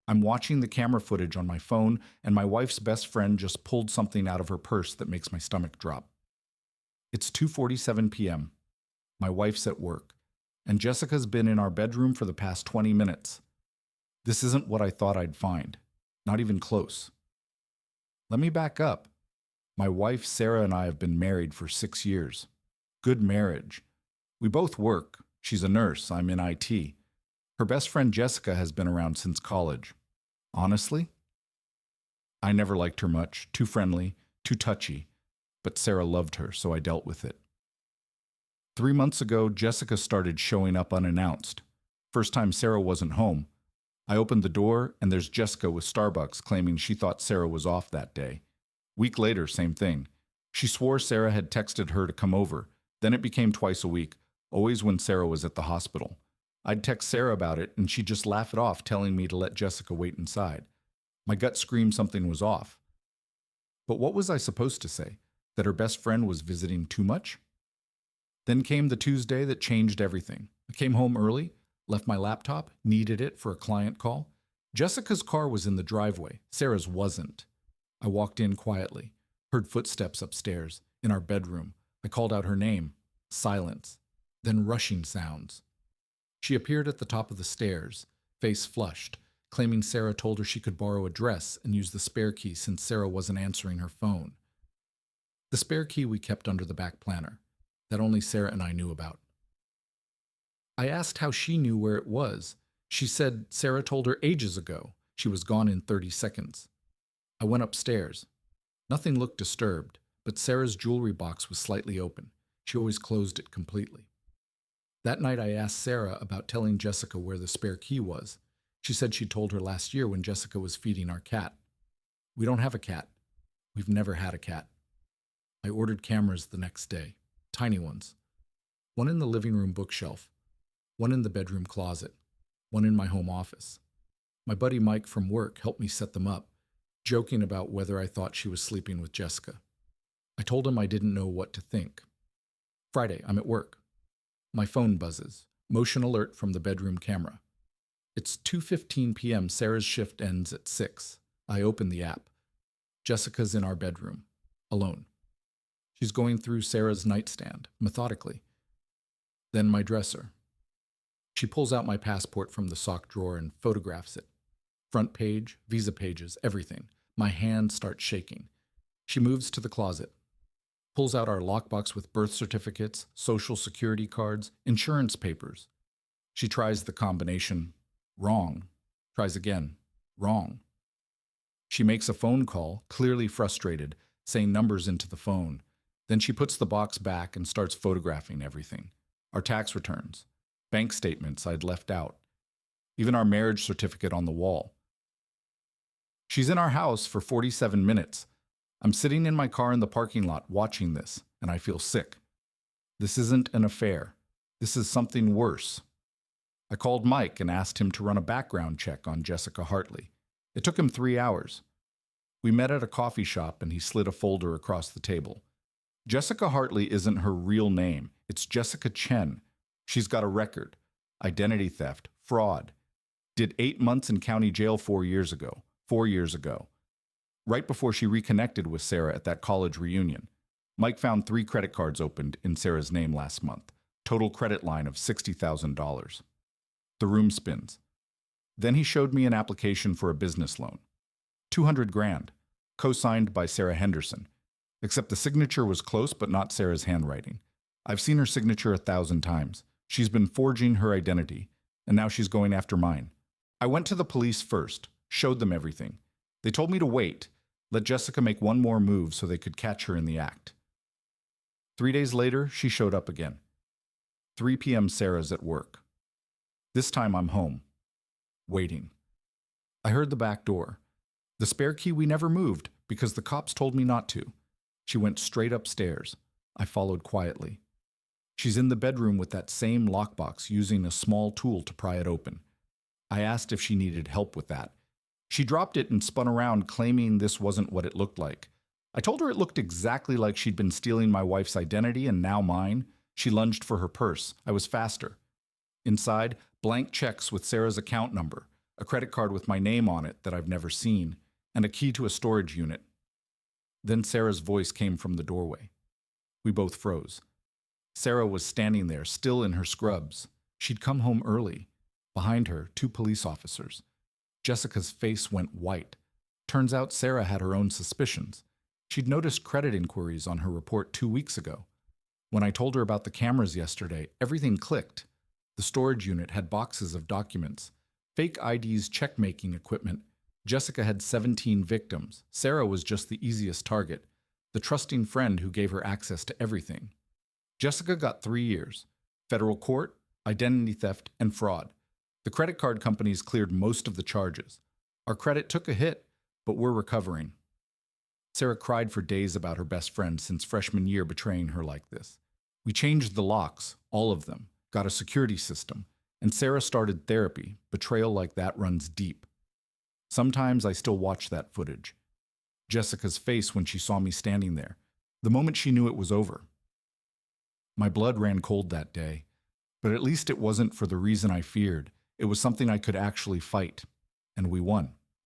I'm watching the camera footage on my phone, and my wife's best friend just pulled something out of her purse that makes my stomach drop. It's 2:47 p.m. My wife's at work, and Jessica's been in our bedroom for the past 20 minutes. This isn't what I thought I'd find. Not even close. Let me back up. My wife, Sarah, and I have been married for 6 years. Good marriage. We both work. She's a nurse. I'm in IT. Her best friend, Jessica, has been around since college. Honestly, I never liked her much. Too friendly, too touchy. But Sarah loved her, so I dealt with it. 3 months ago, Jessica started showing up unannounced. First time Sarah wasn't home. I opened the door, and there's Jessica with Starbucks claiming she thought Sarah was off that day. Week later, same thing. She swore Sarah had texted her to come over. Then it became twice a week, always when Sarah was at the hospital. I'd text Sarah about it, and she'd just laugh it off, telling me to let Jessica wait inside. My gut screamed something was off. But what was I supposed to say? That her best friend was visiting too much? Then came the Tuesday that changed everything. I came home early, left my laptop, needed it for a client call. Jessica's car was in the driveway. Sarah's wasn't. I walked in quietly, heard footsteps upstairs, in our bedroom. I called out her name. Silence. Then rushing sounds. She appeared at the top of the stairs, face flushed, claiming Sarah told her she could borrow a dress and use the spare key since Sarah wasn't answering her phone. The spare key we kept under the back planner, that only Sarah and I knew about. I asked how she knew where it was. She said Sarah told her ages ago. She was gone in 30 seconds. I went upstairs. Nothing looked disturbed, but Sarah's jewelry box was slightly open. She always closed it completely. That night I asked Sarah about telling Jessica where the spare key was. She said she told her last year when Jessica was feeding our cat. We don't have a cat. We've never had a cat. I ordered cameras the next day, tiny ones. One in the living room bookshelf, one in the bedroom closet, one in my home office. My buddy Mike from work helped me set them up, joking about whether I thought she was sleeping with Jessica. I told him I didn't know what to think. Friday, I'm at work. My phone buzzes. Motion alert from the bedroom camera. It's 2:15 p.m. Sarah's shift ends at 6. I open the app. Jessica's in our bedroom, alone. She's going through Sarah's nightstand, methodically. Then my dresser. She pulls out my passport from the sock drawer and photographs it. Front page, visa pages, everything. My hand starts shaking. She moves to the closet. Pulls out our lockbox with birth certificates, social security cards, insurance papers. She tries the combination. Wrong. Tries again. Wrong. She makes a phone call, clearly frustrated, saying numbers into the phone. Then she puts the box back and starts photographing everything. Our tax returns, bank statements I'd left out, even our marriage certificate on the wall. She's in our house for 47 minutes. I'm sitting in my car in the parking lot watching this, and I feel sick. This isn't an affair. This is something worse. I called Mike and asked him to run a background check on Jessica Hartley. It took him 3 hours. We met at a coffee shop and he slid a folder across the table. Jessica Hartley isn't her real name. It's Jessica Chen. She's got a record. Identity theft, fraud. Did 8 months in county jail 4 years ago. 4 years ago. Right before she reconnected with Sarah at that college reunion. Mike found 3 credit cards opened in Sarah's name last month. Total credit line of $60,000. The room spins. Then he showed me an application for a business loan. $200,000, co-signed by Sarah Henderson. Except the signature was close but not Sarah's handwriting. I've seen her signature 1,000 times. She's been forging her identity, and now she's going after mine. I went to the police first, showed them everything. They told me to wait, let Jessica make one more move so they could catch her in the act. 3 days later, she showed up again. 3 p.m. Sarah's at work. This time I'm home, waiting. I heard the back door. The spare key we never moved because the cops told me not to. She went straight upstairs. I followed quietly. She's in the bedroom with that same lockbox using a small tool to pry it open. I asked if she needed help with that. She dropped it and spun around, claiming this wasn't what it looked like. I told her it looked exactly like she'd been stealing my wife's identity and now mine. She lunged for her purse. I was faster. Inside, blank checks with Sarah's account number, a credit card with my name on it that I've never seen, and a key to a storage unit. Then Sarah's voice came from the doorway. We both froze. Sarah was standing there, still in her scrubs. She'd come home early. Behind her, 2 police officers. Jessica's face went white. Turns out Sarah had her own suspicions. She'd noticed credit inquiries on her report 2 weeks ago. When I told her about the cameras yesterday, everything clicked. The storage unit had boxes of documents, fake IDs, check-making equipment. Jessica had 17 victims. Sarah was just the easiest target, the trusting friend who gave her access to everything. Jessica got 3 years. Federal court, identity theft, and fraud. The credit card companies cleared most of the charges. Our credit took a hit, but we're recovering. Sarah cried for days about her best friend since freshman year betraying her like this. We changed the locks, all of them, got a security system, and Sarah started therapy. Betrayal like that runs deep. Sometimes I still watch that footage. Jessica's face when she saw me standing there, the moment she knew it was over. My blood ran cold that day, but at least it wasn't for the reason I feared. It was something I could actually fight, and we won.